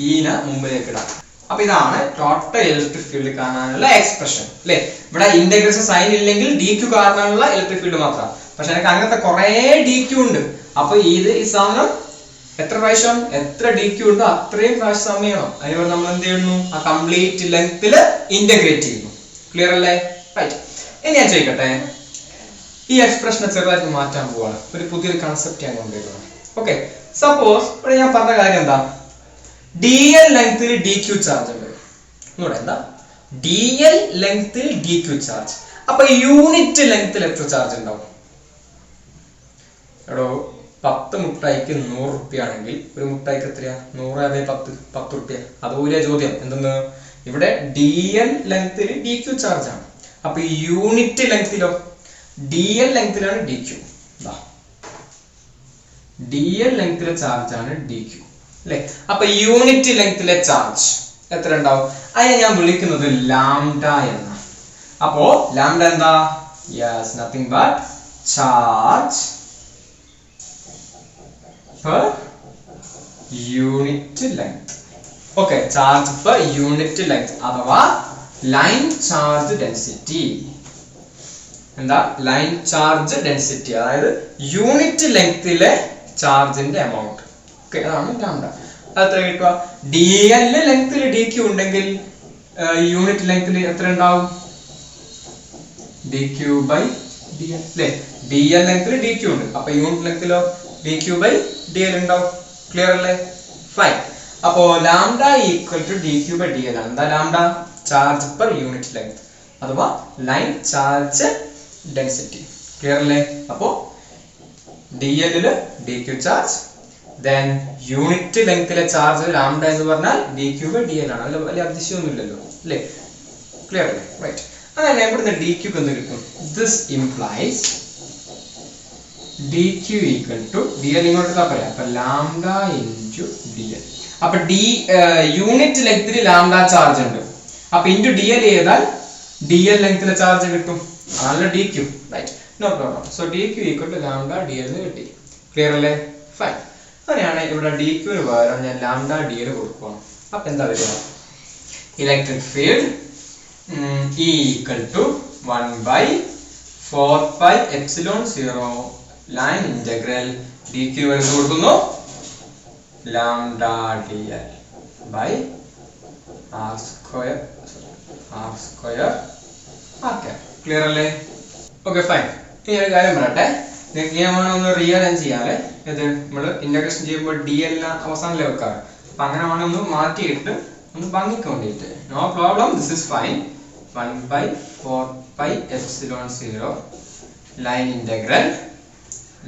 ഈനെ മുമ്പിലേക്ക് ഇടാം. അപ്പൊ ഇതാണ് ടോട്ടൽ ഇലക്ട്രിക് ഫീൽഡ് കാണാനുള്ള എക്സ്പ്രഷൻ അല്ലെ. ഇവിടെ ഇന്റഗ്രേഷൻ സൈൻ ഇല്ലെങ്കിൽ DQ കാരണമുള്ള ഇലക്ട്രിക് ഫീൽഡ് മാത്രം. പക്ഷെ എനിക്ക് അങ്ങനത്തെ കുറെ DQ ഉണ്ട്. അപ്പൊ ഈ സാധനം എത്ര പ്രാവശ്യം എത്ര DQ ഉണ്ടോ അത്രയും പ്രാവശ്യം സമയം ചെയ്യണം. അതിന് നമ്മൾ എന്ത് ചെയ്യുന്നു, ആ കംപ്ലീറ്റ് ലെങ്ത്തിൽ ഇന്റഗ്രേറ്റ് ചെയ്യുന്നു. ക്ലിയർ അല്ലേ? റൈറ്റ്. ഇനി ഞാൻ ചോദിക്കട്ടെ, ഈ എക്സ്പ്രഷനെ ചെറുതായിട്ട് മാറ്റാൻ പോവാണ്, ഒരു പുതിയൊരു കൺസെപ്റ്റ് ഞാൻ കൊണ്ടുവരുന്നത്. ഓക്കെ, സപ്പോസ് ഇവിടെ ഞാൻ പറഞ്ഞ കാര്യം എന്താ, DL ലെങ്ത്തിൽ DQ ചാർജ് ഉണ്ട്. എന്താ DL ലെങ്ത്തിൽ DQ ചാർജ്. അപ്പൊ യൂണിറ്റ് ലെങ്ത്തിൽ എത്ര ചാർജ് ഉണ്ടാവും? എടോ 10 മുട്ടായിക്ക് 100 റുപ്യ ആണെങ്കിൽ ഒരു മുട്ടായിക്ക് എത്രയാ, 100/10 റുപ്യ. അതുപോലെ ചോദ്യം എന്തെന്ന്, ഇവിടെ DL ലെങ്ത്തിൽ DQ ചാർജ് ആണ്. അപ്പൊ യൂണിറ്റ് ലെങ്ത്തിലോ, DL ലെങ്ത്തിലാണ് DQ. DL ലെങ്ത്തിലെ ചാർജ് ആണ് DQ അല്ലെ. അപ്പൊ യൂണിറ്റ് ലെങ്ത്തിലെ ചാർജ് എത്ര ഉണ്ടാവും? അതിനെ ഞാൻ വിളിക്കുന്നത് ലാംഡ എന്ന. അപ്പോ ലാംഡ എന്താ, yes nothing but charge per unit length. Okay, charge per unit length അഥവാ ലൈൻ ചാർജ് ഡെൻസിറ്റി. എന്താ, ലൈൻ ചാർജ് ഡെൻസിറ്റി, അതായത് യൂണിറ്റ് ലെങ്ത്തിലെ ചാർജിന്റെ എമൗണ്ട്. ഓക്കെ, അതാണ് ലാംഡ. അതെത്ര കിട്ടുക, DL ലെങ്ത്തിൽ DQ ഉണ്ടെങ്കിൽ യൂണിറ്റ് ലെങ്ത്തിൽ എത്ര ഉണ്ടാവും, DQ by DL അല്ലേ. DL ലെങ്ത്തിൽ DQ ഉണ്ട്, അപ്പൊ യൂണിറ്റ് ലെങ്ത്തിലോ DQ by DL ഉണ്ടാവും. ക്ലിയർ അല്ലേ? ഫൈൻ. അപ്പോ lambda equal to DQ by DL ആണ്. എന്താ ലാംഡ, ചാർജ് പെർ യൂണിറ്റ് ലെങ്ത് അഥവാ ലൈൻ ചാർജ് ഡെൻസിറ്റി. ക്ലിയർ അല്ലേ? അപ്പോ DL DQ charge, then unit ലെങ്ത്തിലെ ചാർജ് ലാംഡ എന്ന് പറഞ്ഞാൽ DQ by DL ആണ്. അതിൽ വലിയ അതിശയമൊന്നുമില്ലല്ലോ അല്ലേ? ക്ലിയർ അല്ലേ? റൈറ്റ്. അങ്ങനെ ഇവിടുന്ന് DQ എന്ന് കിട്ടും. This implies DQ equal to DL ഇങ്ങോട്ട് പറയാം. അപ്പൊ ലാംഡ ഇൻറ്റു DL. അപ്പൊ യൂണിറ്റ് ലെങ്ത്തിൽ ലാംഡ ചാർജ് ഉണ്ട്. അപ്പൊ ഇൻറ്റു DL ചെയ്താൽ DL ലെങ്ത്തിലെ ചാർജ് കിട്ടും. അതല്ല DQ. Right, no problem. So DQ equal to lambda DL എന്ന് കിട്ടി. ക്ലിയർ അല്ലേ? ഫൈൻ. അങ്ങനെയാണ് ഇവിടെ DQന് പകരം ഞാൻ ലാംഡ DL കൊടുക്കുകയാണ്. അപ്പൊ എന്താ വരിക, electric field equal to 1/4 pi epsilon 0 line integral DQ എന്ന് കൊടുക്കുന്നു lambda DL by r square r square r cap. Clear അല്ലേ? Okay, fine. ഇനി ഒരു കാര്യം പറയട്ടെ, നിങ്ങൾക്ക് ഞാൻ ഒന്ന് റീഅറേഞ്ച് ചെയ്യാതെ ഇത് നമ്മൾ ഇന്റഗ്രേഷൻ ചെയ്യുമ്പോൾ ഡി എല്ലാം അവസാനത്തിൽ വെക്കാറ്. അപ്പൊ അങ്ങനെ വേണം ഒന്ന് മാറ്റിയിട്ട് ഒന്ന് ഭംഗിക്ക് വേണ്ടിയിട്ട്. No problem, this is fine. 1/4 pi epsilon 0 line integral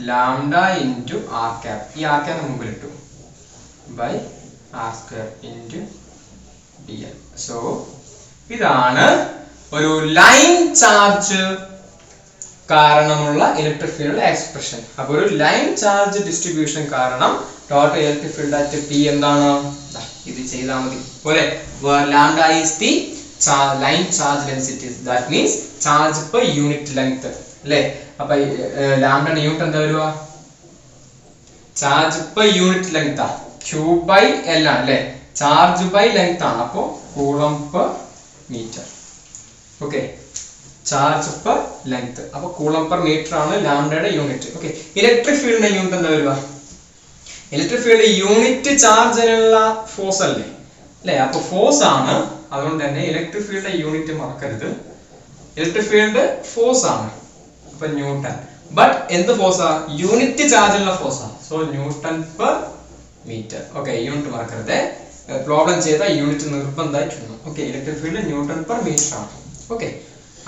lambda into R cap, ഈ ആർ ക്യാപ് മുമ്പിൽ ഇട്ടു, by R square into D L. So ഇതാണ് ഒരു ലൈൻ ചാർജ് കാരണമുള്ള ഇലക്ട്രിക് ഫീൽഡ് എക്സ്പ്രഷൻ. അപ്പൊ ഒരു ലൈൻ ചാർജ് ഡിസ്ട്രിബ്യൂഷൻ കാരണം total electric field at P എന്താണ്? ഇത് ചെയ്താൽ മതി പോലെ. Lambda is the line charge density, that means charge per unit length അല്ലേ? അപ്പൊ ലാംഡയുടെ യൂണിറ്റ് എന്താ വരുക? Charge per unit length Q by L ആണ് അല്ലേ? ചാർജ് ബൈ ലെങ്ത് ആണ്, അപ്പോ coulomb per metre. Okay, charge per length, അപ്പൊ കൂളം പെർ മീറ്റർ ആണ് ലാംഡയുടെ യൂണിറ്റ്. ഓക്കെ, ഇലക്ട്രിക് ഫീൽഡിന്റെ യൂണിറ്റ് എന്താ വരിക? ഇലക്ട്രിക് ഫീൽഡ് യൂണിറ്റ് ചാർജിനുള്ള ഫോഴ്സ് അല്ലേ? അല്ലേ? അപ്പൊ ഫോഴ്സ് ആണ്, അതുകൊണ്ട് തന്നെ ഇലക്ട്രിക് ഫീൽഡിന്റെ യൂണിറ്റ് മറക്കരുത്. ഇലക്ട്രിക് ഫീൽഡ് ഫോഴ്സ് ആണ്, അപ്പൊ ന്യൂട്ടൺ. ബട്ട് എന്ത് ഫോഴ്സാ? യൂണിറ്റ് ചാർജിനുള്ള ഫോഴ്സാ. So newton per metre. Okay, unit മറക്കരുത്. പ്രോബ്ലം ചെയ്ത യൂണിറ്റ് നിർബന്ധമായിട്ടുണ്ട്. Okay, electric field newton per metre ആണ്. ഓക്കെ,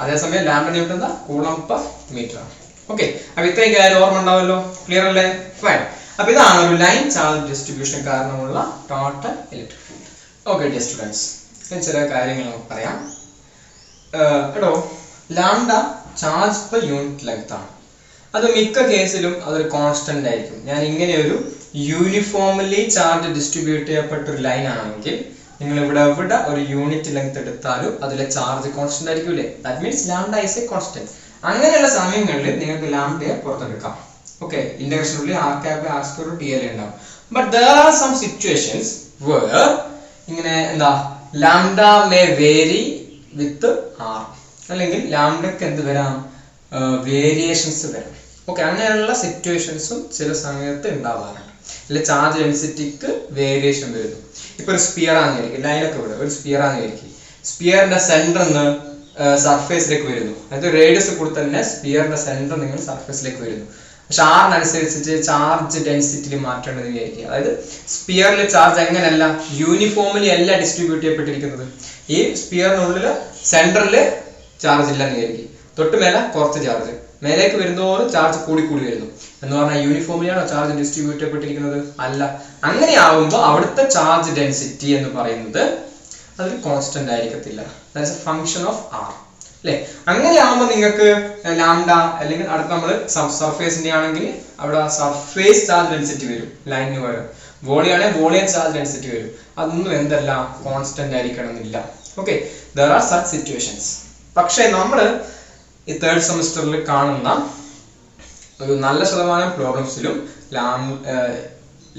അതേസമയം ലാംഡ ന്യൂട്ടൺ എന്താ? കൂളം പെർ മീറ്റർ ആണ്. ഓക്കെ, അപ്പൊ ഇത്രയും കാര്യം ഓർമ്മ ഉണ്ടാവല്ലോ. ക്ലിയർ അല്ലേ? ഫൈൻ. അപ്പൊ ഇതാണ് ഒരു ലൈൻ ചാർജ് ഡിസ്ട്രിബ്യൂഷൻ കാരണമുള്ള total electric field. Okay dear students, ചില കാര്യങ്ങൾ നമുക്ക് പറയാം. എടോ, lambda charge per unit length ആണ്. അത് മിക്ക കേസിലും അതൊരു കോൺസ്റ്റന്റ് ആയിരിക്കും. ഞാൻ ഇങ്ങനെ ഒരു യൂണിഫോംലി ചാർജ് ഡിസ്ട്രിബ്യൂട്ട് ചെയ്യപ്പെട്ട ഒരു ലൈൻ ആണെങ്കിൽ നിങ്ങൾ ഇവിടെ എവിടെ ഒരു യൂണിറ്റ് ലെങ്ത് എടുത്താലും അതിലെ ചാർജ് കോൺസ്റ്റന്റ് ആയിരിക്കൂലേ? That means lambda is a constant. അങ്ങനെയുള്ള സമയങ്ങളിൽ നിങ്ങൾക്ക് ലാംഡയെ പുറത്തെടുക്കാം. ഓക്കെ, ഇന്റഗ്രേഷനുള്ളിൽ R cap R square T L ഉണ്ടാവും. But there are some situations where ഇങ്ങനെ എന്താ lambda may vary with R, അല്ലെങ്കിൽ ലാംഡക്ക് എന്ത് വരാം? വേരിയേഷൻസ് വരാം. ഓക്കെ, അങ്ങനെയുള്ള സിറ്റുവേഷൻസും ചില സമയത്ത് ഉണ്ടാവാറുണ്ട്. അല്ലെ ചാർജ് ഡെൻസിറ്റിക്ക് വേരിയേഷൻ വരുന്നു. ഇപ്പൊ ഒരു സ്പിയർ ആണെന്നിരിക്കും, ലൈനൊക്കെ ഇവിടെ ഒരു സ്പിയർ ആണെന്നിരിക്കും. സ്പിയറിന്റെ സെന്ററിന്ന് സർഫേസിലേക്ക് വരുന്നു. അതായത് റേഡിയസ് കൂടി തന്നെ സ്പിയറിന്റെ സെന്റർ നിങ്ങൾ സർഫേസിലേക്ക് വരുന്നു. പക്ഷെ ആറിനനുസരിച്ചിട്ട് ചാർജ് ഡെൻസിറ്റിയിൽ മാറ്റേണ്ടത് വിചാരിക്കുക. അതായത് സ്പിയറിലെ ചാർജ് എങ്ങനെയല്ല യൂണിഫോംലി അല്ല ഡിസ്ട്രിബ്യൂട്ട് ചെയ്യപ്പെട്ടിരിക്കുന്നത്. ഈ സ്പിയറിനുള്ളിൽ സെന്ററിൽ ചാർജ് ഇല്ലെന്ന് വിചാരിക്കും, തൊട്ട് മേലെ കുറച്ച് ചാർജ്, മേലേക്ക് വരുന്നതോറും ചാർജ് കൂടി കൂടി വരുന്നു എന്ന് പറഞ്ഞാൽ യൂണിഫോംലി ആണോ ചാർജ് ഡിസ്ട്രിബ്യൂട്ട് ചെയ്യപ്പെട്ടിരിക്കുന്നത്? അല്ല. അങ്ങനെ ആവുമ്പോൾ അവിടുത്തെ ചാർജ് ഡെൻസിറ്റി എന്ന് പറയുന്നത് അതൊരു കോൺസ്റ്റന്റ് ആയിരിക്കത്തില്ല. That's a function of R അല്ലേ? അങ്ങനെ ആവുമ്പോൾ നിങ്ങൾക്ക് ലാംഡ, അല്ലെങ്കിൽ അടുത്ത നമ്മൾ സർഫേസിന്റെ ആണെങ്കിൽ അവിടെ സർഫേസ് ചാർജ് ഡെൻസിറ്റി വരും ലൈനിന് പകരം. വോളിയം ആണെങ്കിൽ വോളിയം ചാർജ് ഡെൻസിറ്റി വരും. അതൊന്നും എന്തല്ല കോൺസ്റ്റന്റ് ആയിരിക്കണം എന്നില്ല. Okay, there are such situations. പക്ഷേ നമ്മൾ ഈ തേർഡ് സെമിസ്റ്ററിൽ കാണുന്ന ഒരു നല്ല ശതമാനം പ്രോബ്ലംസിലും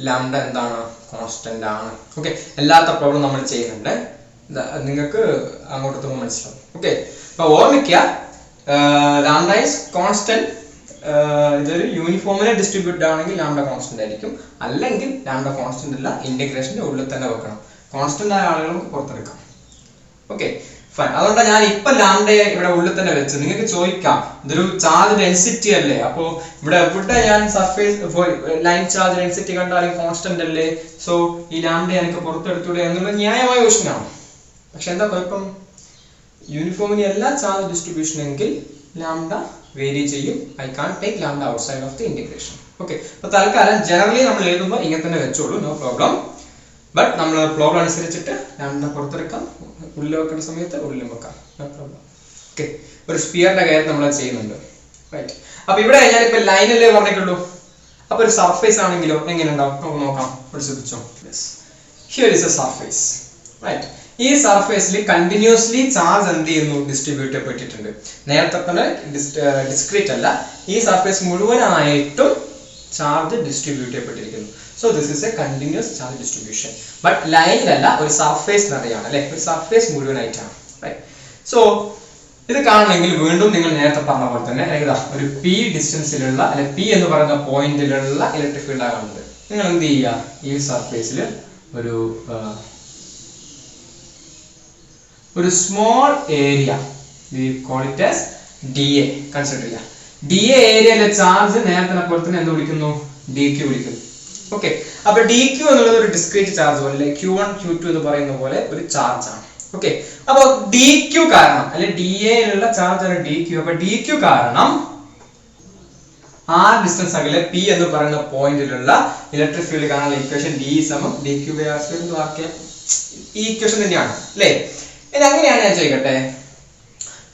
ലാംഡ എന്താണ്? കോൺസ്റ്റന്റ് ആണ്. ഓക്കെ, അല്ലാത്ത പ്രോബ്ലം നമ്മൾ ചെയ്യുന്നുണ്ട്, നിങ്ങൾക്ക് അങ്ങോട്ട് മനസ്സിലാവും. ഓക്കെ, അപ്പൊ ഓർമ്മിക്കുക, ലാംഡ ഈസ് കോൺസ്റ്റന്റ്. ഇതൊരു യൂണിഫോമിനെ ഡിസ്ട്രിബ്യൂട്ട് ആണെങ്കിൽ ലാംഡ കോൺസ്റ്റന്റ് ആയിരിക്കും, അല്ലെങ്കിൽ ലാംഡ കോൺസ്റ്റന്റ് അല്ല, ഇന്റഗ്രേഷന്റെ ഉള്ളിൽ തന്നെ വെക്കണം. കോൺസ്റ്റന്റ് ആയ ആളുകൾക്ക് പുറത്തെടുക്കാം. Okay, fine. അതുകൊണ്ടാണ് ഞാൻ ഇപ്പൊ ലാംഡയെ ഇവിടെ ഉള്ളിൽ തന്നെ വെച്ച്. നിങ്ങൾക്ക് ചോദിക്കാം, ഇതൊരു ചാർജ് ഡെൻസിറ്റി അല്ലേ, അപ്പോ ഇവിടെ എവിടെ ഞാൻ സർഫേസ് ലൈൻ ചാർജ് ഡെൻസിറ്റി കണ്ടാലും കോൺസ്റ്റന്റ് അല്ലേ, സോ ഈ ലാംഡയെ എനിക്ക് പുറത്തെടുത്തൂടെ എന്നുള്ളത് ന്യായമായ ക്വസ്റ്റ്യൻ ആണ്. പക്ഷെ എന്താ കുഴപ്പം? യൂണിഫോമിലി അല്ല ചാർജ് ഡിസ്ട്രിബ്യൂഷൻ എങ്കിൽ ലാംഡ വേരി ചെയ്യും. I can take lambda outside of the integration. Okay, അപ്പൊ തൽക്കാലം ജനറലി നമ്മൾ എഴുതുമ്പോൾ ഇങ്ങനെ തന്നെ വെച്ചോളൂ, നോ പ്രോബ്ലം. ബട്ട് നമ്മൾ പ്രോബ്ലം അനുസരിച്ചിട്ട് ലാംഡ പുറത്തെടുക്കാം, ഉള്ളിൽ വെക്കുന്ന സമയത്ത് ഉള്ളിലും വെക്കാം, നോ പ്രോബ്ലം. ഓക്കെ, ഒരു സ്പിയറിന്റെ കാര്യം നമ്മൾ ചെയ്യുന്നുണ്ട്. റൈറ്റ്, അപ്പൊ ഇവിടെ ഞാനിപ്പോ ലൈനല്ലേ പറഞ്ഞിട്ടുള്ളൂ. അപ്പൊ ഒരു സർഫേസ് ആണെങ്കിലോ എങ്ങനെ ഉണ്ടാവും നമുക്ക് നോക്കാം. ഒരു ശ്രദ്ധിച്ചോ. Here is a surface. Right, ഈ സർഫേസിൽ കണ്ടിന്യൂസ്ലി ചാർജ് എന്ത് ചെയ്യുന്നു? ഡിസ്ട്രിബ്യൂട്ട് ചെയ്യപ്പെട്ടിട്ടുണ്ട്. നേരത്തെ തന്നെ ഡിസ്ക്രീറ്റ് അല്ല, ഈ സർഫേസ് മുഴുവനായിട്ടും ചാർജ് ഡിസ്ട്രിബ്യൂട്ട് ചെയ്യപ്പെട്ടിരിക്കുന്നു. So this is a continuous charge distribution. But ലൈനിലല്ല, ഒരു സർഫേസ് നിറയാണ് അല്ലെ, ഒരു സർഫേസ് മുഴുവനായിട്ടാണ്. റൈറ്റ്, സോ ഇത് കാണണമെങ്കിൽ വീണ്ടും നിങ്ങൾ നേരത്തെ പറഞ്ഞ പോലെ തന്നെ ഒരു പി ഡിസ്റ്റൻസിലുള്ള അല്ലെ പി എന്ന് പറയുന്ന പോയിന്റിലുള്ള ഇലക്ട്രിക് ഫീൽഡാണ് കാണുന്നത്. നിങ്ങൾ എന്ത് ചെയ്യുക? ഈ സർഫേസിൽ ഒരു small area, we call it as dA, consider ചെയ്യുക. dA ഏരിയയിലെ ചാർജ് നേരത്തെ പോലെ തന്നെ എന്ത് വിളിക്കുന്നു? dq വിളിക്കുന്നു. ഓക്കെ, അപ്പൊ dq എന്നുള്ളത് ഒരു ഡിസ്ക്രീറ്റ് ചാർജ് പോലെ q1 q2 എന്ന് പറയുന്ന പോലെ ഒരു ചാർജ് ആണ്. ഓക്കെ, അപ്പൊ dq കാരണം അല്ലെ dAയിലുള്ള ചാർജ് ആണ് dq. അപ്പൊ dq കാരണം r ഡിസ്റ്റൻസ് അകലെ p എന്ന് പറയുന്ന പോയിന്റിലുള്ള ഇലക്ട്രിക് ഫീൽഡ് കാണാനുള്ള ഇക്വേഷൻ d dq/r² എന്ന് ആക്കിയ ഈ ഇക്വേഷൻ തന്നെയാണ് അല്ലേ? ഇനി അങ്ങനെയാണ് ഞാൻ ചോദിക്കട്ടെ,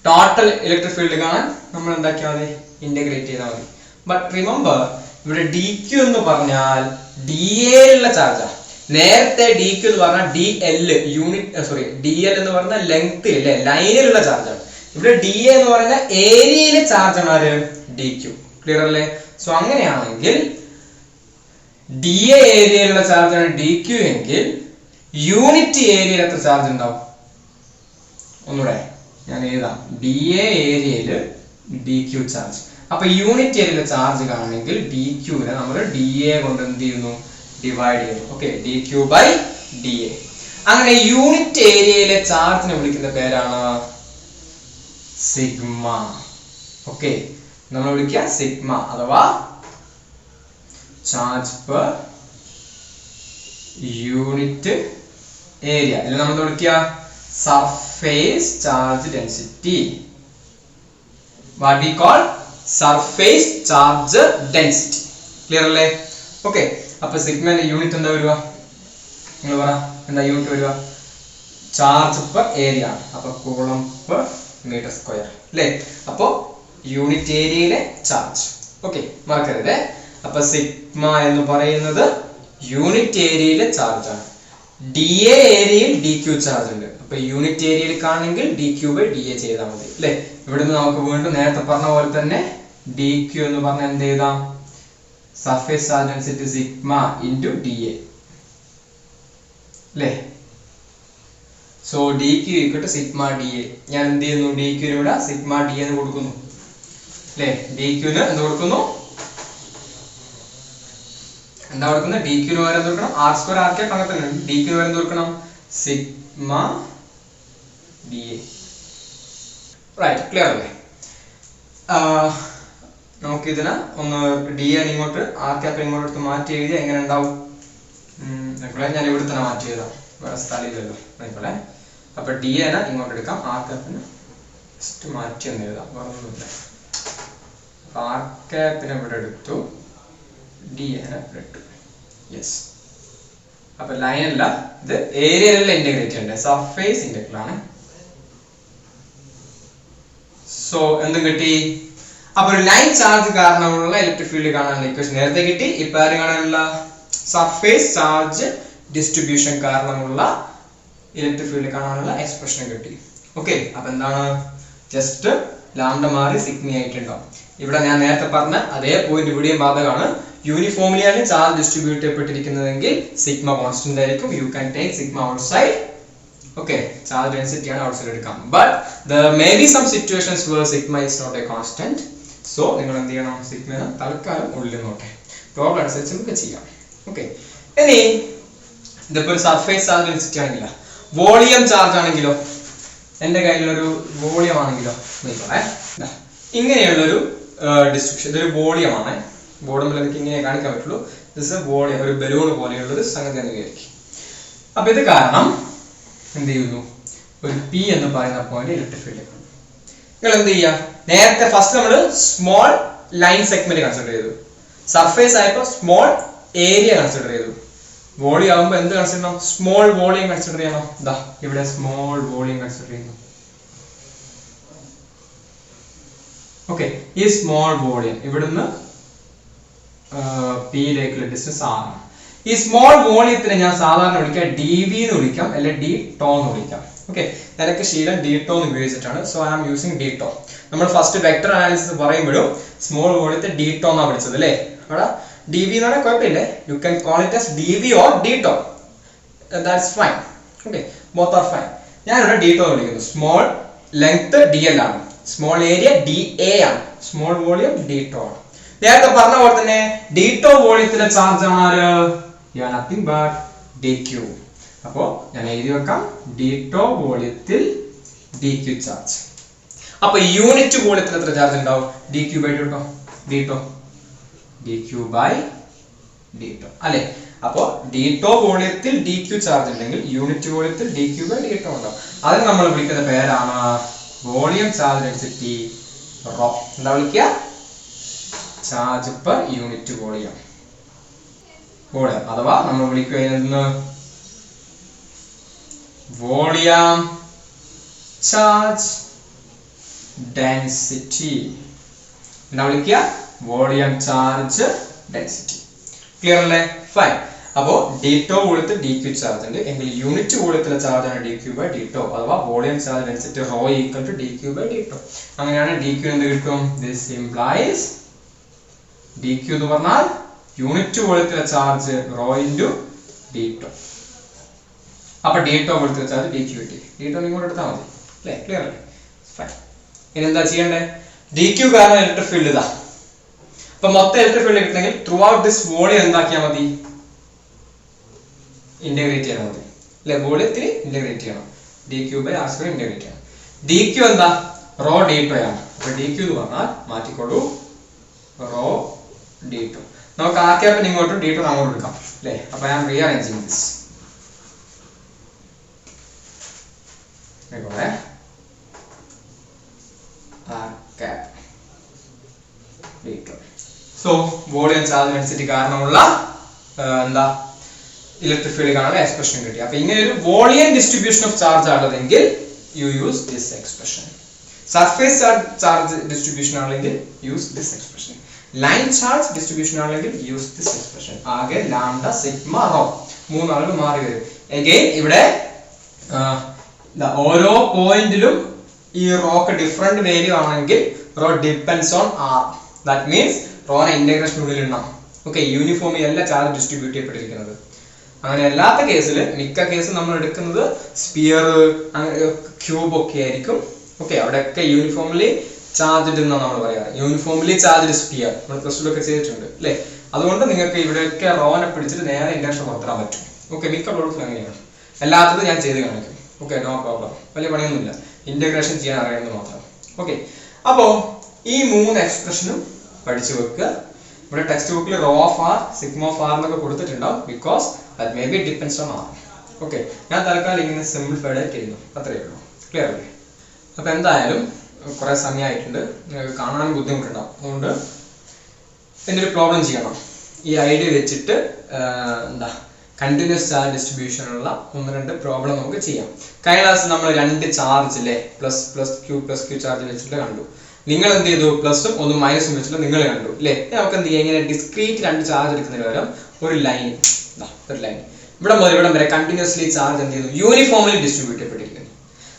ടോട്ടൽ ഇലക്ട്രിക് ഫീൽഡ് കാണാൻ നമ്മൾ എന്താക്കിയാൽ മതി? ഇന്റഗ്രേറ്റ് ചെയ്താൽ മതി. ബട്ട് റിമെമ്പർ, ഇവിടെ dq എന്ന് പറഞ്ഞാൽ dAയിലുള്ള ചാർജാ. നേരത്തെ dq എന്ന് പറഞ്ഞാൽ dl യൂണിറ്റ് dl എന്ന് പറഞ്ഞ ലെങ്ത് അല്ലേ, ലൈനിലുള്ള ചാർജാണ്. ഇവിടെ dA എന്ന് പറയുന്ന ഏരിയയിലെ ചാർജ് ആണ് ആര്? dq. ക്ലിയർ അല്ലേ? സോ അങ്ങനെയാണെങ്കിൽ dA ഏരിയയിലുള്ള ചാർജ് ആണ് dq എങ്കിൽ യൂണിറ്റ് ഏരിയയിൽ എത്ര ചാർജ് ഉണ്ടാവും? ഒന്നുകൂടെ ഞാൻ എഴുതാം. dA ഏരിയയിൽ dq ചാർജ്. അപ്പൊ യൂണിറ്റ് ഏരിയയിലെ ചാർജ് കാണണമെങ്കിൽ dq നെ നമ്മൾ dA കൊണ്ട് എന്ത് ചെയ്യുന്നു? ഡിവൈഡ് ചെയ്യുന്നു. Okay, dq/dA. അങ്ങനെ യൂണിറ്റ് ഏരിയയിലെ ചാർജിനെ വിളിക്കുന്ന പേരാണ് സിഗ്മ. ഓക്കെ, നമ്മൾ വിളിക്കുക സിഗ്മ അഥവാ ചാർജ് പെർ യൂണിറ്റ് ഏരിയ. ഇതിൽ നമ്മൾ വിളിക്കുക surface charge density. What we call surface charge density. Clear അല്ലേ? ഓക്കെ, അപ്പൊ സിഗ്മയുടെ യൂണിറ്റ് എന്താ വരിക? നിങ്ങൾ പറ, എന്താ യൂണിറ്റ് വരിക? ചാർജ് പെർ ഏരിയ ആണ്. അപ്പൊ കൂളം പെർ മീറ്റർ സ്ക്വയർ അല്ലേ? അപ്പോ യൂണിറ്റ് ഏരിയയിലെ ചാർജ്. ഓക്കെ, മറക്കരുത്. അപ്പൊ സിഗ്മ എന്ന് പറയുന്നത് യൂണിറ്റ് ഏരിയയിലെ ചാർജ് ആണ്. dA ഏരിയയിൽ dq ചാർജ് ഉണ്ട്. അപ്പൊ യൂണിറ്റ് ഏരിയയിൽ കാണണമെങ്കിൽ dq/dA ചെയ്താൽ മതി അല്ലേ? ഇവിടുന്ന് നമുക്ക് വീണ്ടും നേരത്തെ പറഞ്ഞ പോലെ തന്നെ dq എന്ന് പറഞ്ഞാൽ എന്ത് ചെയ്താം? Surface charge density sigma into dA അല്ലേ? So dq equal to sigma dA. ഞാൻ എന്ത് ചെയ്യുന്നു? dq ഇവിടെ സിഗ്മ dA എന്ന് കൊടുക്കുന്നു അല്ലേ? dq ന് എന്ത് കൊടുക്കുന്നു? എന്താ കൊടുക്കുന്നത്? dq ന് പകരം എന്ത് കൊടുക്കണം? r² r³ അങ്ങനെ തന്നെ. dq ന് പകരം എന്ത് കൊടുക്കണം? Sigma dA. റൈറ്റ്, ക്ലിയർ അല്ലേ? നമുക്ക് ഇതിനെ ഒന്ന് dA ഇങ്ങോട്ട് r³ ഇങ്ങോട്ട് എടുത്ത് മാറ്റി എഴുതിയാൽ എങ്ങനെ ഉണ്ടാവും? ഞാൻ ഇവിടെ തന്നെ മാറ്റി എഴുതാം, വേറെ സ്ഥലമില്ലല്ലോ. ആയിക്കോട്ടെ, അപ്പൊ dA നെ ഇങ്ങോട്ട് എടുക്കാം, r³ ജസ്റ്റ് മാറ്റി ഒന്ന് എഴുതാം, വേറെ ഒന്നുമില്ല. r³ ഇവിടെ എടുത്തു, dA നെ എടുത്തു. യെസ്, അപ്പൊ ലൈൻ അല്ല, ഇത് ഏരിയയിലുള്ള ഇന്റഗ്രേറ്റ് ചെയ്യണ്ടേ, സർഫേസ് ഇന്റഗ്രൽ ആണ്. സോ എന്തും കിട്ടി? അപ്പൊ ഒരു ലൈൻ ചാർജ് കാരണമുള്ള ഇലക്ട്രിക് ഫീൽഡ് കാണാനുള്ള ഇക്വേഷൻ നേരത്തെ കിട്ടി. ഇപ്പൊ ആര് കാണാനുള്ള? സർഫേസ് ചാർജ് ഡിസ്ട്രിബ്യൂഷൻ കാരണമുള്ള ഇലക്ട്രിക് ഫീൽഡ് കാണാനുള്ള എക്സ്പ്രഷൻ കിട്ടി. ഓക്കെ, അപ്പൊ എന്താണ്? ജസ്റ്റ് ലാംഡ മാറി സിഗ്മ ആയിട്ടുണ്ടാവും. ഇവിടെ ഞാൻ നേരത്തെ പറഞ്ഞ അതേ പോയിന്റ് ഇവിടെയും ബാധകമാണ്. യൂണിഫോംലി ആണ് ചാർജ് ഡിസ്ട്രിബ്യൂട്ട് ചെയ്യപ്പെട്ടിരിക്കുന്നതെങ്കിൽ സിഗ്മ കോൺസ്റ്റന്റ് ആയിരിക്കും. You can take sigma outside. Okay, charge density ആണ് ഔട്ട്സൈഡ് എടുക്കാം. But there may be some situations where sigma is not a constant. So നിങ്ങൾ എന്ത് ചെയ്യണം? സിഗ്മ തൽക്കാലം ഉള്ളിൽ നോട്ടെ, പ്രോബ്ലം അനുസരിച്ച് നമുക്ക് ചെയ്യാം. ഓക്കെ, ഇനി ഇതിപ്പോ ഒരു സർഫേസ് ചാർജ് ഡെൻസിറ്റി ആണെങ്കിലോ, വോളിയം ചാർജ് ആണെങ്കിലോ, എന്റെ കയ്യിലൊരു വോളിയം ആണെങ്കിലോ, ഇങ്ങനെയുള്ളൊരു ഡിസ്ട്രിബ്യൂഷൻ. ഇതൊരു വോളിയം ആണ്. ബോർഡിൽ എനിക്ക് ഇങ്ങനെ കാണിക്കാൻ പറ്റുള്ളൂ. ദിസ് വോളിയം, ഒരു ബലൂൺ പോലെയുള്ളൊരു സംഗതി എന്ന് വിചാരിക്കും. അപ്പൊ ഇത് കാരണം എന്ത് ചെയ്യുന്നു? ഒരു P എന്ന് പറയുന്ന പോയിന്റ് ഇലക്ട്രിക് ഫീൽഡ്. നിങ്ങൾ എന്ത് ചെയ്യുക? നേരത്തെ ഫസ്റ്റ് നമ്മൾ സ്മോൾ ലൈൻ സെഗ്മെന്റ് കൺസിഡർ ചെയ്തു, സർഫേസ് ആയപ്പോൾ സ്മോൾ ഏരിയ കൺസിഡർ ചെയ്തു. വോളിയം ആകുമ്പോൾ എന്ത് കൺസിഡർ ചെയ്യണം? സ്മോൾ വോളിയം കൺസിഡർ ചെയ്യണം. ഇതാ ഇവിടെ സ്മോൾ വോളിയം കൺസിഡർ ചെയ്യുന്നു. ഓക്കെ, ഈ സ്മോൾ വോളിയം ഇവിടുന്ന് P-യിലേക്കുള്ള ഡിസ്റ്റൻസ് R ആണ്. ഈ സ്മോൾ വോളിയത്തിനെ ഞാൻ സാധാരണ വിളിക്കാം dV എന്ന് വിളിക്കാം, അല്ലെങ്കിൽ d-τ എന്ന് വിളിക്കാം. ഓക്കെ, നിനക്ക് ശീലം d-τ എന്ന് ഉപയോഗിച്ചിട്ടാണ്. So I am using d-τ. നമ്മൾ ഫസ്റ്റ് വെക്ടർ അനാലിസിസ് പറയുമ്പോഴും സ്മോൾ വോളിയത്തെ d-τ എന്നാണ് വിളിച്ചത് അല്ലേ? അവിടെ dV എന്ന് പറഞ്ഞാൽ കുഴപ്പമില്ലേ? You can call it as dV or d-τ. That's fine. Okay, both are fine. ഞാനിവിടെ d-τ എന്ന് വിളിക്കുന്നു. സ്മോൾ ലെങ്ത് dl ആണ്, സ്മോൾ ഏരിയ dA ആണ്, സ്മോൾ വോളിയം d-τ ആണ്. നേരത്തെ പറഞ്ഞ പോലെ തന്നെ d-τ വോളിയത്തിലെ ചാർജ് ആണ് ആര്? nothing but dq. അപ്പോ ഞാൻ എഴുതി വെക്കാം, d-τ വോളിയത്തിൽ dq ചാർജ്. അപ്പൊ യൂണിറ്റ് വോളിയത്തിൽ എത്ര ചാർജ് ഉണ്ടാവും? dq by dt അല്ലെ? അപ്പൊ dt വോളിയത്തിൽ dq ചാർജ് ഉണ്ടെങ്കിൽ യൂണിറ്റ് വോളിയത്തിൽ dq by dt ഉണ്ടാവും. അതിന് നമ്മൾ വിളിക്കുന്ന പേരാണ് വോളിയം ചാർജ് ഡെൻസിറ്റി റോ. എന്താ വിളിക്കുക? ചാർജ് പെർ യൂണിറ്റ് വോളിയം അഥവാ നമ്മൾ വിളിക്കുക വോളിയം ചാർജ് ഡെൻസിറ്റി. എന്താ വിളിക്കുക? Volume charge density. ക്ലിയർ അല്ലേ? ഫൈൻ. അപ്പോ ഡിറ്റോ വോളിയത്തിൽ dq ചാർജ് ഉണ്ട് എങ്കിൽ യൂണിറ്റ് വോളിയത്തിലെ ചാർജ് ആണ് dq by dt അഥവാ volume charge density rho equal to dq by dt. അങ്ങനെയാണ് dq എന്ത് കിട്ടും? ദിസ് ഇംപ്ലൈസ് dq എന്ന് പറഞ്ഞാൽ യൂണിറ്റ് വോളിയത്തിലെ ചാർജ് റോ ഇൻറ്റു dt. അപ്പൊ ഡിറ്റോ വോളിയത്തിലെ ചാർജ് dq കിട്ടി. ഡിറ്റോ ഇങ്ങോട്ട് എടുത്താൽ മതി അല്ലേ? ക്ലിയർ അല്ലേ? ഫൈൻ. ഇനി എന്താ ചെയ്യണ്ടേ? dq കാരണം ഇലക്ട്രിക് ഫീൽഡ് ഇതാ. അപ്പൊ മൊത്തം ഇലക്ട്രിക് ഫീൽഡ് കിട്ടണമെങ്കിൽ ത്രൂ ഔട്ട് ദിസ് വോളിയം എന്താക്കിയാൽ മതി? ഇന്റഗ്രേറ്റ് ചെയ്യണം മതി അല്ലെ? വോളിയത്തിൽ ഇന്റഗ്രേറ്റ് ചെയ്യണം. dq by r square integrate ചെയ്യണം. dq എന്താ? റോ ഡിറ്റോ ആണ്. അപ്പൊ dq എന്ന് പറഞ്ഞാൽ മാറ്റിക്കോളൂ റോ ഡിറ്റോ. നമുക്ക് ആർ ക്യാപ്പിന് ഇങ്ങോട്ടും ഡിറ്റോ അങ്ങോട്ട് എടുക്കാം അല്ലെ? അപ്പൊ ഞാൻ rearranging this. So volume charge density കാരണമുള്ള എന്താ ഇലക്ട്രിക് ഫീൽഡ് കാണാൻ എക്സ്പ്രഷൻ കിട്ടി. അപ്പൊ ഇങ്ങനെ ഒരു വോളിയം ഡിസ്ട്രിബ്യൂഷൻ ഓഫ് ചാർജ് ആണതെങ്കിൽ you use this expression. Surface charge distribution ആണെങ്കിൽ use this expression. Line charge distribution ആണെങ്കിൽ യൂസ് ദിസ് എക്സ്പ്രഷൻ. ആകെ ലാംഡ സിഗ്മ റോ മൂന്നാളുകൾ മാറി വരും. അഗൈൻ ഇവിടെ ഓരോ പോയിന്റിലും ഈ റോക്ക് ഡിഫറെന്റ് വാല്യൂ ആണെങ്കിൽ rho depends on R. That means റോനെ ഇന്റഗ്രേഷനുള്ളിൽ ഇടണം. ഓക്കെ, യൂണിഫോമി അല്ല ചാർജ് ഡിസ്ട്രിബ്യൂട്ട് ചെയ്യപ്പെട്ടിരിക്കുന്നത്. അങ്ങനെ അല്ലാത്ത കേസിൽ മിക്ക കേസും നമ്മൾ എടുക്കുന്നത് സ്പിയർ ക്യൂബ് ഒക്കെ ആയിരിക്കും. ഓക്കെ, അവിടെയൊക്കെ യൂണിഫോംലി ചാർജ്ഡ് എന്നാണ് നമ്മൾ പറയാറ്. യൂണിഫോംലി ചാർജ്ഡ് സ്പിയർ നമ്മൾ പ്ലസ് ടു ഒക്കെ ചെയ്തിട്ടുണ്ട് അല്ലേ? അതുകൊണ്ട് നിങ്ങൾക്ക് ഇവിടെയൊക്കെ റോനെ പിടിച്ചിട്ട് നേരെ ഇൻഡക്ഷൻ പുറത്തിടാൻ പറ്റും. ഓക്കെ, മിക്ക പ്രോഡക്റ്റും അങ്ങനെയാണ്. അല്ലാത്തത് ഞാൻ ചെയ്ത് കാണിക്കും. Okay, no problem. വലിയ പണിയൊന്നുമില്ല, ഇന്റഗ്രേഷൻ ചെയ്യാൻ അറിയുന്നത് മാത്രം. ഓക്കെ, അപ്പോ ഈ മൂന്ന് എക്സ്പ്രഷനും പഠിച്ചു വെക്കുക. ഇവിടെ ടെക്സ്റ്റ് ബുക്കിൽ rho of R, sigma of R എന്നൊക്കെ കൊടുത്തിട്ടുണ്ടാവും. Because that may be depends on R. Okay, ഞാൻ തൽക്കാലം ഇങ്ങനെ സിംപ്ലിഫൈഡ് ആയിട്ട് ചെയ്യുന്നു. അത്രയേ ഉള്ളൂ. ക്ലിയർ അല്ലേ? അപ്പൊ എന്തായാലും കുറെ സമയമായിട്ടുണ്ട്, നിങ്ങൾക്ക് കാണാൻ ബുദ്ധിമുട്ടുണ്ടാവും. അതുകൊണ്ട് എന്തൊരു പ്രോബ്ലം ചെയ്യണം. ഈ ഐഡിയ വെച്ചിട്ട് എന്താ കണ്ടിന്യൂസ് ചാർജ് ഡിസ്ട്രിബ്യൂഷനുള്ള ഒന്ന് രണ്ട് പ്രോബ്ലം നമുക്ക് ചെയ്യാം. കഴിഞ്ഞ ക്ലാസ്സിൽ നമ്മൾ രണ്ട് ചാർജ് അല്ലേ, പ്ലസ് ക്യൂ ചാർജ് വെച്ചിട്ട് കണ്ടു. നിങ്ങൾ എന്ത് ചെയ്തു? പ്ലസും ഒന്നും മൈനസും വെച്ചിട്ട് നിങ്ങൾ കണ്ടു അല്ലേ? നമുക്ക് എന്ത് ചെയ്യാം? ഇങ്ങനെ ഡിസ്ക്രീറ്റ് രണ്ട് ചാർജ് എടുക്കുന്നതിന് പകരം ഒരു ലൈൻ ഇവിടെ മുതൽ ഇവിടെ വരെ കണ്ടിന്യൂസ്ലി ചാർജ് എന്ത് ചെയ്യുന്നു? യൂണിഫോംലി ഡിസ്ട്രിബ്യൂട്ട് ചെയ്യപ്പെട്ടിരിക്കുന്നു.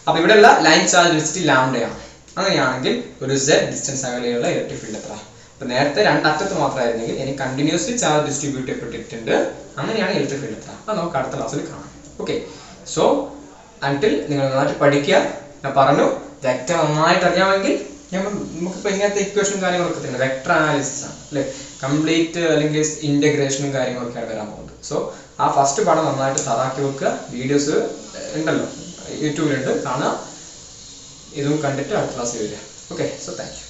അപ്പൊ ഇവിടെയുള്ള ലൈൻ ചാർജ് ഡെൻസിറ്റി ലാംഡയാണ്. അങ്ങനെയാണെങ്കിൽ ഒരു z ഡിസ്റ്റൻസ് അകലെയുള്ള ഇലക്ട്രിക് ഫീൽഡ് എത്ര? അപ്പൊ നേരത്തെ രണ്ടറ്റത്ത് മാത്രമായിരുന്നെങ്കിൽ ഇനി കണ്ടിന്യൂസ്ലി ചാർജ് ഡിസ്ട്രിബ്യൂട്ട് ചെയ്യപ്പെട്ടിട്ടുണ്ട്. അങ്ങനെയാണ് ഇലക്ട്രിക് ഫീൽഡ് എത്ര? അത് നമുക്ക് അടുത്ത ക്ലാസ്സിൽ കാണാം. ഓക്കെ, സോ അൺടിൽ നിങ്ങൾ നന്നായിട്ട് പഠിക്കുക. ഞാൻ പറഞ്ഞു വെക്ടർ നന്നായിട്ട് അറിയാമെങ്കിൽ നമുക്കിപ്പോ ഇങ്ങനത്തെ ഇക്വേഷനും കാര്യങ്ങളൊക്കെ തന്നെ വെക്ടർ അനാലിസിസ് ആണ് അല്ലെ? കംപ്ലീറ്റ് അല്ലെങ്കിൽ ഇന്റഗ്രേഷനും കാര്യങ്ങളൊക്കെയാണ് വരാൻ പോകുന്നത്. സോ ആ ഫസ്റ്റ് പാഠം നന്നായിട്ട് തറാക്കി വെക്കുക. വീഡിയോസ് ഉണ്ടല്ലോ യൂട്യൂബിലുണ്ട്, കാണുക. ഇതും കണ്ടിട്ട് അടുത്ത ക്ലാസ് വരിക. Okay, so thank you.